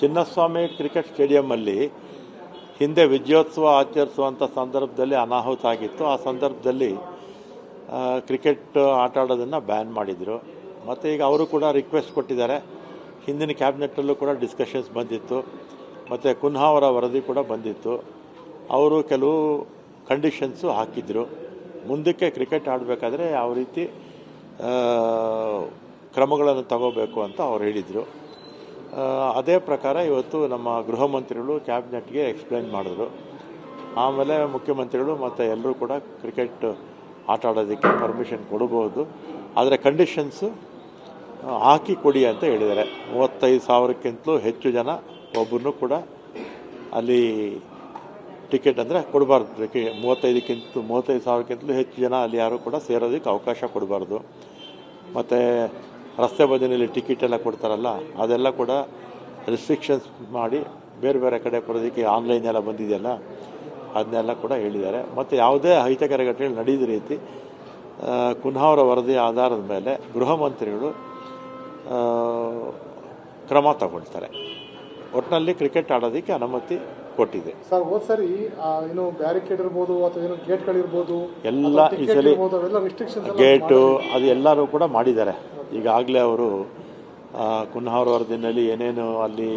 Chinnaswamy cricket ಸ್ಟೇಡಿಯಮ್ಮಲ್ಲಿ ಹಿಂದೆ ವಿಜಯೋತ್ಸವ ಆಚರಿಸುವಂಥ ಸಂದರ್ಭದಲ್ಲಿ ಅನಾಹುತ ಆಗಿತ್ತು. ಆ ಸಂದರ್ಭದಲ್ಲಿ ಕ್ರಿಕೆಟ್ ಆಟ ಆಡೋದನ್ನು ಬ್ಯಾನ್ ಮಾಡಿದರು. ಮತ್ತು ಈಗ ಅವರು ಕೂಡ ರಿಕ್ವೆಸ್ಟ್ ಕೊಟ್ಟಿದ್ದಾರೆ. ಹಿಂದಿನ ಕ್ಯಾಬಿನೆಟ್ಟಲ್ಲೂ ಕೂಡ ಡಿಸ್ಕಷನ್ಸ್ ಬಂದಿತ್ತು. ಮತ್ತು ಕುನ್ಹಾ ಅವರ ವರದಿ ಕೂಡ ಬಂದಿತ್ತು. ಅವರು ಕೆಲವು ಕಂಡೀಷನ್ಸು ಹಾಕಿದ್ರು. ಮುಂದಕ್ಕೆ ಕ್ರಿಕೆಟ್ ಆಡಬೇಕಾದ್ರೆ ಯಾವ ರೀತಿ ಕ್ರಮಗಳನ್ನು ತಗೋಬೇಕು ಅಂತ ಅವ್ರು ಹೇಳಿದರು. ಅದೇ ಪ್ರಕಾರ ಇವತ್ತು ನಮ್ಮ ಗೃಹ ಮಂತ್ರಿಗಳು ಕ್ಯಾಬಿನೆಟ್ಗೆ ಎಕ್ಸ್ಪ್ಲೈನ್ ಮಾಡಿದ್ರು. ಆಮೇಲೆ ಮುಖ್ಯಮಂತ್ರಿಗಳು ಮತ್ತು ಎಲ್ಲರೂ ಕೂಡ ಕ್ರಿಕೆಟ್ ಆಟ ಆಡೋದಕ್ಕೆ ಪರ್ಮಿಷನ್ ಕೊಡಬಹುದು, ಆದರೆ ಕಂಡೀಷನ್ಸು ಹಾಕಿ ಕೊಡಿ ಅಂತ ಹೇಳಿದ್ದಾರೆ. 35,000ಕ್ಕಿಂತಲೂ ಹೆಚ್ಚು ಜನ ಒಬ್ಬರನ್ನು ಕೂಡ ಅಲ್ಲಿ ಟಿಕೆಟ್ ಅಂದರೆ ಕೊಡಬಾರ್ದು. 35,000ಕ್ಕಿಂತಲೂ ಹೆಚ್ಚು ಜನ ಅಲ್ಲಿ ಯಾರು ಕೂಡ ಸೇರೋದಕ್ಕೆ ಅವಕಾಶ ಕೊಡಬಾರ್ದು. ಮತ್ತು ರಸ್ತೆ ಬದಿಯಲ್ಲಿ ಟಿಕೆಟ್ ಎಲ್ಲ ಕೊಡ್ತಾರಲ್ಲ, ಅದೆಲ್ಲ ಕೂಡ ರೆಸ್ಟ್ರಿಕ್ಷನ್ಸ್ ಮಾಡಿ ಬೇರೆ ಬೇರೆ ಕಡೆ ಕೊಡೋದಕ್ಕೆ ಆನ್ಲೈನ್ ಎಲ್ಲ ಬಂದಿದೆಯಲ್ಲ, ಅದನ್ನೆಲ್ಲ ಕೂಡ ಹೇಳಿದ್ದಾರೆ. ಮತ್ತು ಯಾವುದೇ ಅಹಿತಕರ ಘಟನೆಗಳು ನಡೆಯದ ರೀತಿ ಕುನ್ಹಾ ಅವರ ವರದಿ ಆಧಾರದ ಮೇಲೆ ಗೃಹ ಮಂತ್ರಿಗಳು ಕ್ರಮ ತಗೊಳ್ತಾರೆ. ಒಟ್ಟಿನಲ್ಲಿ ಕ್ರಿಕೆಟ್ ಆಡೋದಕ್ಕೆ ಅನುಮತಿ ಕೊಟ್ಟಿದೆ. ಸರ್, ಹೋದ ಸರಿ ಏನು ಬ್ಯಾರಿಕೇಡ್ ಇರ್ಬೋದು ಅಥವಾ ಏನು ಗೇಟ್ಗಳಿರ್ಬೋದು ಎಲ್ಲ ಈ ಸಲ ಗೇಟು ಅದು ಎಲ್ಲರೂ ಕೂಡ ಮಾಡಿದ್ದಾರೆ. ಈಗಾಗಲೇ ಅವರು ಕುನ್ಹಾ ಅವರ ವರದಿನಲ್ಲಿ ಏನೇನು ಅಲ್ಲಿ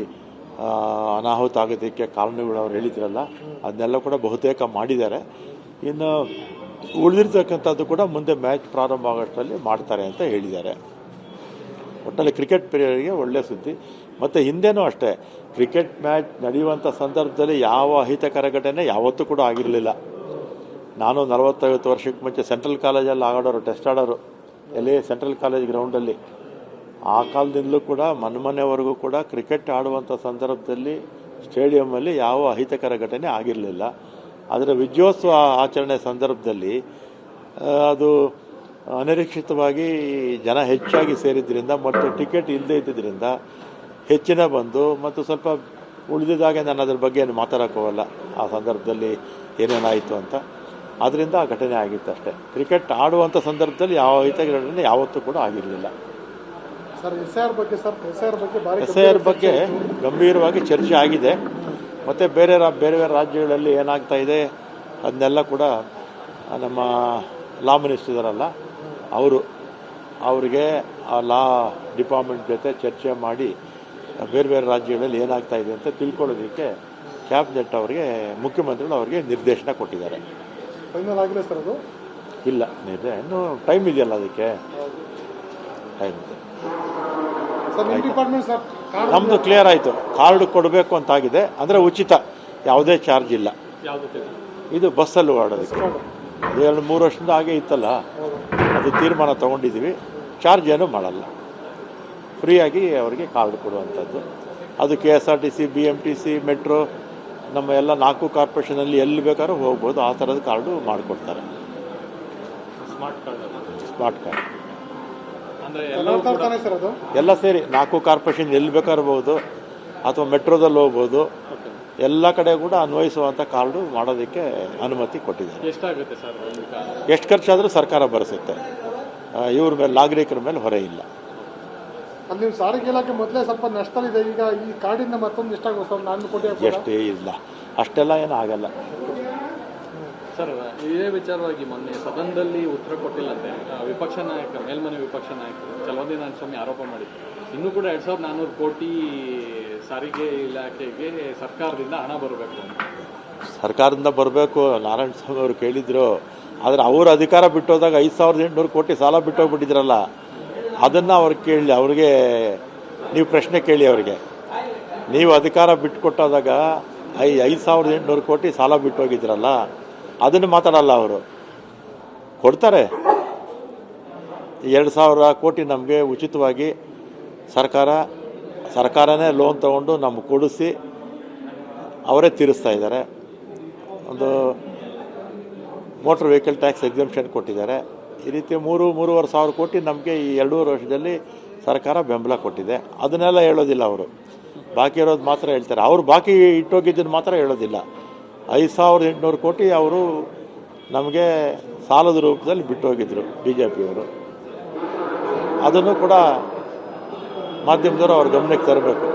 ಅನಾಹುತ ಆಗೋದಕ್ಕೆ ಕಾರಣಗಳು ಅವ್ರು ಹೇಳಿದ್ರಲ್ಲ, ಅದನ್ನೆಲ್ಲ ಕೂಡ ಬಹುತೇಕ ಮಾಡಿದ್ದಾರೆ. ಇನ್ನು ಉಳಿದಿರ್ತಕ್ಕಂಥದ್ದು ಕೂಡ ಮುಂದೆ ಮ್ಯಾಚ್ ಪ್ರಾರಂಭ ಆಗೋಷ್ಟರಲ್ಲಿ ಮಾಡ್ತಾರೆ ಅಂತ ಹೇಳಿದ್ದಾರೆ. ಒಟ್ಟಿನಲ್ಲಿ ಕ್ರಿಕೆಟ್ ಪ್ರಿಯರಿಗೆ ಒಳ್ಳೆಯ ಸುದ್ದಿ. ಮತ್ತು ಹಿಂದೆನೂ ಅಷ್ಟೇ ಕ್ರಿಕೆಟ್ ಮ್ಯಾಚ್ ನಡೆಯುವಂಥ ಸಂದರ್ಭದಲ್ಲಿ ಯಾವ ಅಹಿತಕರ ಘಟನೆ ಯಾವತ್ತೂ ಕೂಡ ಆಗಿರಲಿಲ್ಲ. ನಾನು 40-50 ವರ್ಷಕ್ಕೆ ಮುಂಚೆ ಸೆಂಟ್ರಲ್ ಕಾಲೇಜಲ್ಲಿ ಆಡೋರು, ಟೆಸ್ಟ್ ಆಡೋರು ಎಲ್ಲಿ ಸೆಂಟ್ರಲ್ ಕಾಲೇಜ್ ಗ್ರೌಂಡಲ್ಲಿ. ಆ ಕಾಲದಿಂದಲೂ ಕೂಡ ಮೊನ್ನೆವರೆಗೂ ಕೂಡ ಕ್ರಿಕೆಟ್ ಆಡುವಂಥ ಸಂದರ್ಭದಲ್ಲಿ ಸ್ಟೇಡಿಯಮ್ಮಲ್ಲಿ ಯಾವ ಅಹಿತಕರ ಘಟನೆ ಆಗಿರಲಿಲ್ಲ. ಆದರೆ ವಿಜಯೋತ್ಸವ ಆಚರಣೆ ಸಂದರ್ಭದಲ್ಲಿ ಅದು ಅನಿರೀಕ್ಷಿತವಾಗಿ ಜನ ಹೆಚ್ಚಾಗಿ ಸೇರಿದ್ದರಿಂದ ಮತ್ತು ಟಿಕೆಟ್ ಇಲ್ಲದೇ ಇದ್ದಿದ್ದರಿಂದ ಹೆಚ್ಚಿನ ಬಂದು ಮತ್ತು ಸ್ವಲ್ಪ ಉಳಿದಿದ್ದಾಗೆ ನಾನು ಅದ್ರ ಬಗ್ಗೆ ಏನು ಮಾತಾಡೋಕ್ಕೋಗಲ್ಲ ಆ ಸಂದರ್ಭದಲ್ಲಿ ಏನೇನಾಯಿತು ಅಂತ. ಅದರಿಂದ ಆ ಘಟನೆ ಆಗಿತ್ತು ಅಷ್ಟೇ. ಕ್ರಿಕೆಟ್ ಆಡುವಂಥ ಸಂದರ್ಭದಲ್ಲಿ ಯಾವ ಅಹಿತಕರ ಘಟನೆ ಯಾವತ್ತೂ ಕೂಡ ಆಗಿರಲಿಲ್ಲ. SIR ಬಗ್ಗೆ ಗಂಭೀರವಾಗಿ ಚರ್ಚೆ ಆಗಿದೆ. ಮತ್ತು ಬೇರೆ ಬೇರೆ ರಾಜ್ಯಗಳಲ್ಲಿ ಏನಾಗ್ತಾ ಇದೆ ಅದನ್ನೆಲ್ಲ ಕೂಡ ನಮ್ಮ ಲಾ ಮಿನಿಸ್ಟರ್ ಇದ್ದಾರಲ್ಲ ಅವರಿಗೆ ಆ ಲಾ ಡಿಪಾರ್ಟ್ಮೆಂಟ್ ಜೊತೆ ಚರ್ಚೆ ಮಾಡಿ ಬೇರೆ ಬೇರೆ ರಾಜ್ಯಗಳಲ್ಲಿ ಏನಾಗ್ತಾ ಇದೆ ಅಂತ ತಿಳ್ಕೊಳ್ಳೋದಕ್ಕೆ ಕ್ಯಾಬಿನೆಟ್ ಅವರಿಗೆ ಮುಖ್ಯಮಂತ್ರಿಗಳು ಅವರಿಗೆ ನಿರ್ದೇಶನ ಕೊಟ್ಟಿದ್ದಾರೆ. ಫೈನಲ್ ಆಗಿಲ್ಲ ಸರ್ ಅದು? ಇಲ್ಲ, ಇನ್ನೂ ಟೈಮ್ ಇದೆಯಲ್ಲ, ಅದಕ್ಕೆ ಟೈಮ್ ಇದೆ. ನಮ್ಮದು ಕ್ಲಿಯರ್ ಆಯಿತು. ಕಾರ್ಡ್ ಕೊಡಬೇಕು ಅಂತಾಗಿದೆ, ಅಂದರೆ ಉಚಿತ, ಯಾವುದೇ ಚಾರ್ಜ್ ಇಲ್ಲ. ಇದು ಬಸ್ಸಲ್ಲಿ ಓಡೋದಕ್ಕೆ 2-3 ವರ್ಷದಿಂದ ಹಾಗೆ ಇತ್ತಲ್ಲ, ಅದು ತೀರ್ಮಾನ ತೊಗೊಂಡಿದ್ದೀವಿ. ಚಾರ್ಜ್ ಏನೂ ಮಾಡಲ್ಲ, ಫ್ರೀಯಾಗಿ ಅವರಿಗೆ ಕಾರ್ಡ್ ಕೊಡುವಂಥದ್ದು. ಅದು KSRTC, BMTC, ಮೆಟ್ರೋ, ನಮ್ಮ ಎಲ್ಲ 4 ಕಾರ್ಪೊರೇಷನಲ್ಲಿ ಎಲ್ಲಿ ಬೇಕಾದ್ರೂ ಹೋಗ್ಬೋದು. ಆ ಥರದ ಕಾರ್ಡು ಮಾಡಿಕೊಡ್ತಾರೆ. ಸ್ಮಾರ್ಟ್ ಕಾರ್ಡ್ ಎಲ್ಲ ಸೇರಿ 4 ಕಾರ್ಪೊರೇಷನ್ ಎಲ್ಲಿ ಬೇಕಾದ್ರೂ ಹೋಗ್ಬೋದು, ಅಥವಾ ಮೆಟ್ರೋದಲ್ಲಿ ಹೋಗ್ಬೋದು. ಎಲ್ಲ ಕಡೆ ಕೂಡ ಅನ್ವಯಿಸುವಂಥ ಕಾರ್ಡು ಮಾಡೋದಕ್ಕೆ ಅನುಮತಿ ಕೊಟ್ಟಿದ್ದಾರೆ. ಎಷ್ಟು ಖರ್ಚಾದರೂ ಸರ್ಕಾರ ಭರಿಸುತ್ತೆ. ಇವ್ರ ಮೇಲೆ, ನಾಗರಿಕರ ಮೇಲೆ ಹೊರೆ ಇಲ್ಲ. ಅಲ್ಲಿ ಸಾರಿಗೆ ಇಲಾಖೆ ಮೊದಲೇ ಸ್ವಲ್ಪ ನಷ್ಟವಿದೆ. ಈಗ ಈ ಕಾರ್ಡಿಂದ ಮತ್ತೊಂದು ಎಷ್ಟೇ ಇಲ್ಲ, ಅಷ್ಟೆಲ್ಲ ಏನೂ ಆಗಲ್ಲ ಸರ್. ಇದೇ ವಿಚಾರವಾಗಿ ಮೊನ್ನೆ ಸದನದಲ್ಲಿ ಉತ್ತರ ಕೊಟ್ಟಿಲ್ಲಂತೆ ವಿಪಕ್ಷ ನಾಯಕ, ಮೇಲ್ಮನೆ ವಿಪಕ್ಷ ನಾಯಕರು ಚಲವಂದಿ ನಾರಾಯಣಸ್ವಾಮಿ ಆರೋಪ ಮಾಡಿದ್ರು. ಇನ್ನೂ ಕೂಡ 2,400 ಕೋಟಿ ಸಾರಿಗೆ ಇಲಾಖೆಗೆ ಸರ್ಕಾರದಿಂದ ಹಣ ಬರಬೇಕು ಅಂತ. ಸರ್ಕಾರದಿಂದ ಬರಬೇಕು ನಾರಾಯಣಸ್ವಾಮಿ ಅವರು ಕೇಳಿದ್ರು. ಆದರೆ ಅವರು ಅಧಿಕಾರ ಬಿಟ್ಟೋದಾಗ 5,800 ಕೋಟಿ ಸಾಲ ಬಿಟ್ಟೋಗ್ಬಿಟ್ಟಿದ್ರಲ್ಲ, ಅದನ್ನು ಅವ್ರಿಗೆ ಕೇಳಿ, ಅವ್ರಿಗೆ ನೀವು ಪ್ರಶ್ನೆ ಕೇಳಿ ಅವರಿಗೆ. ನೀವು ಅಧಿಕಾರ ಬಿಟ್ಟುಕೊಟ್ಟಾದಾಗ 5,800 ಕೋಟಿ ಸಾಲ ಬಿಟ್ಟೋಗಿದ್ರಲ್ಲ, ಅದನ್ನು ಮಾತಾಡಲ್ಲ ಅವರು. ಕೊಡ್ತಾರೆ 2,000 ಕೋಟಿ ನಮಗೆ ಉಚಿತವಾಗಿ ಸರ್ಕಾರನೇ ಲೋನ್ ತೊಗೊಂಡು ನಮ್ಗೆ ಕೊಡಿಸಿ ಅವರೇ ತೀರಿಸ್ತಾ ಇದ್ದಾರೆ. ಒಂದು ಮೋಟ್ರ್ ವೆಹಿಕಲ್ ಟ್ಯಾಕ್ಸ್ ಎಕ್ಸೆಂಪ್ಷನ್ ಕೊಟ್ಟಿದ್ದಾರೆ. ಈ ರೀತಿ 3-3.5 ಸಾವಿರ ಕೋಟಿ ನಮಗೆ ಈ 2.5 ವರ್ಷದಲ್ಲಿ ಸರ್ಕಾರ ಬೆಂಬಲ ಕೊಟ್ಟಿದೆ. ಅದನ್ನೆಲ್ಲ ಹೇಳೋದಿಲ್ಲ ಅವರು, ಬಾಕಿ ಇರೋದು ಮಾತ್ರ ಹೇಳ್ತಾರೆ. ಅವರು ಬಾಕಿ ಇಟ್ಟೋಗಿದ್ದನ್ನು ಮಾತ್ರ ಹೇಳೋದಿಲ್ಲ. 5,800 ಕೋಟಿ ಅವರು ನಮಗೆ ಸಾಲದ ರೂಪದಲ್ಲಿ ಬಿಟ್ಟೋಗಿದ್ರು BJP ಅವರು. ಅದನ್ನು ಕೂಡ ಮಾಧ್ಯಮದವರು ಅವ್ರ ಗಮನಕ್ಕೆ ತರಬೇಕು.